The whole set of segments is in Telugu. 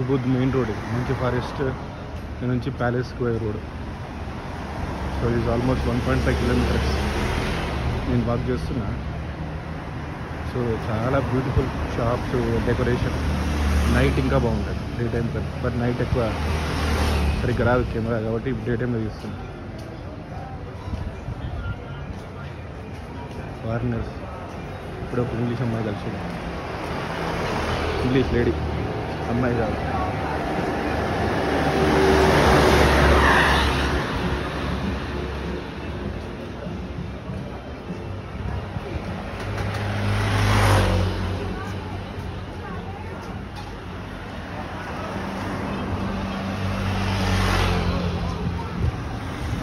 ఉబుద్ మెయిన్ రోడ్, ఇది మంచి ఫారెస్ట్ నుంచి ప్యాలెస్ పోయే రోడ్. సో ఇది ఆల్మోస్ట్ 1.5 కిలోమీటర్స్ నేను వాక్ చేస్తున్నా. సో చాలా బ్యూటిఫుల్ షాప్స్, డెకరేషన్. నైట్ ఇంకా బాగుంటుంది, డే టైం కదా. బట్ నైట్ ఎక్కువ సరిగ్గా రాదు కెమెరా కాబట్టి డే టైంలో తీస్తున్నాను. ఫారినర్స్ ఇప్పుడు ఒక ఇంగ్లీష్ అమ్మాయి కలిసింది. ఇంగ్లీష్ లేడీ, అమ్మాయి కాదు.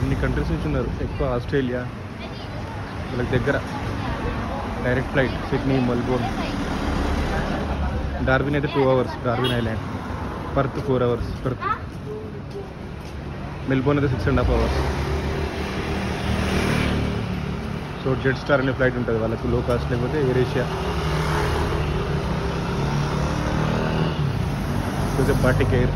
అన్ని కంట్రీస్ నుంచి ఉన్నారు, ఎక్కువ ఆస్ట్రేలియా వాళ్ళకి దగ్గర. Direct flight Sydney, Melbourne. Darwin అయితే 2 hours, Darwin island. Perth 4 hours, Perth. Melbourne అయితే 6.5 hours. సో జెట్ స్టార్ అనే ఫ్లైట్ ఉంటుంది వాళ్ళకు, లో కాస్ట్. లేకపోతే ఎయిర్ ఏషియా, లేకపోతే బాటిక్ ఎయిర్.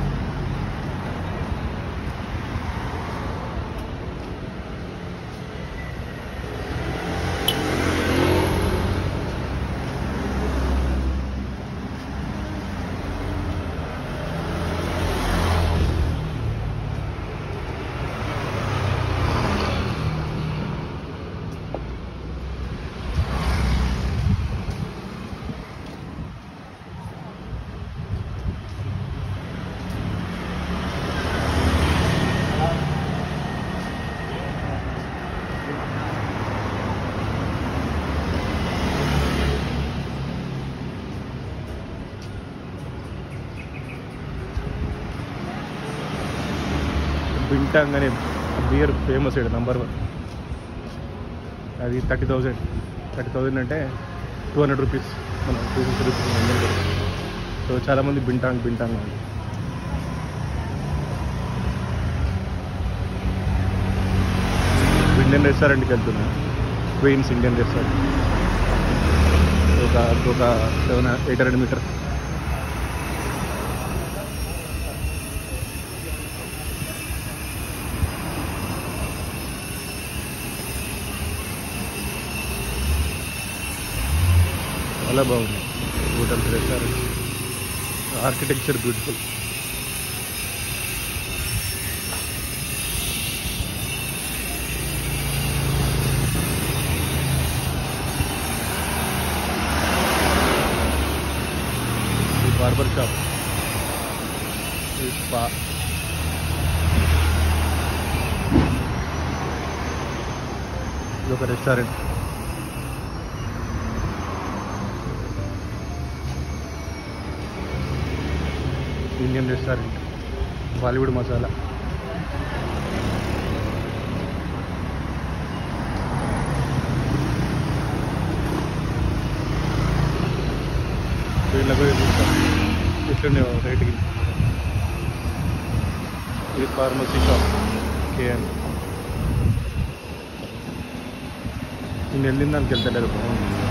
బింటాంగ్ అనే బియర్ ఫేమస్ ఇక్కడ, నంబర్ 1. అది 30,000 అంటే 200 రూపీస్, మన 250 రూపీస్ ఇండియన్ కూడా. సో చాలామంది బింటాంగ్ అని. ఇండియన్ రెస్టారెంట్కి వెళ్తున్నా, క్వీన్స్ ఇండియన్ రెస్టారెంట్. ఒక 700-800 మీటర్స్. చాలా బాగుంది హోటల్స్, రెస్టారెంట్స్. Architecture beautiful. ఈ బార్బర్ షాప్, ఈ స్పా. ఇది ఒక restaurant. Indian restaurant, Bollywood masala. వీళ్ళకు ఇట్లనే రైట్కి. ఇది ఫార్మసీ షాప్, కేఎన్. నేను వెళ్ళిన దానికి వెళ్తలేదు, బాగుంది.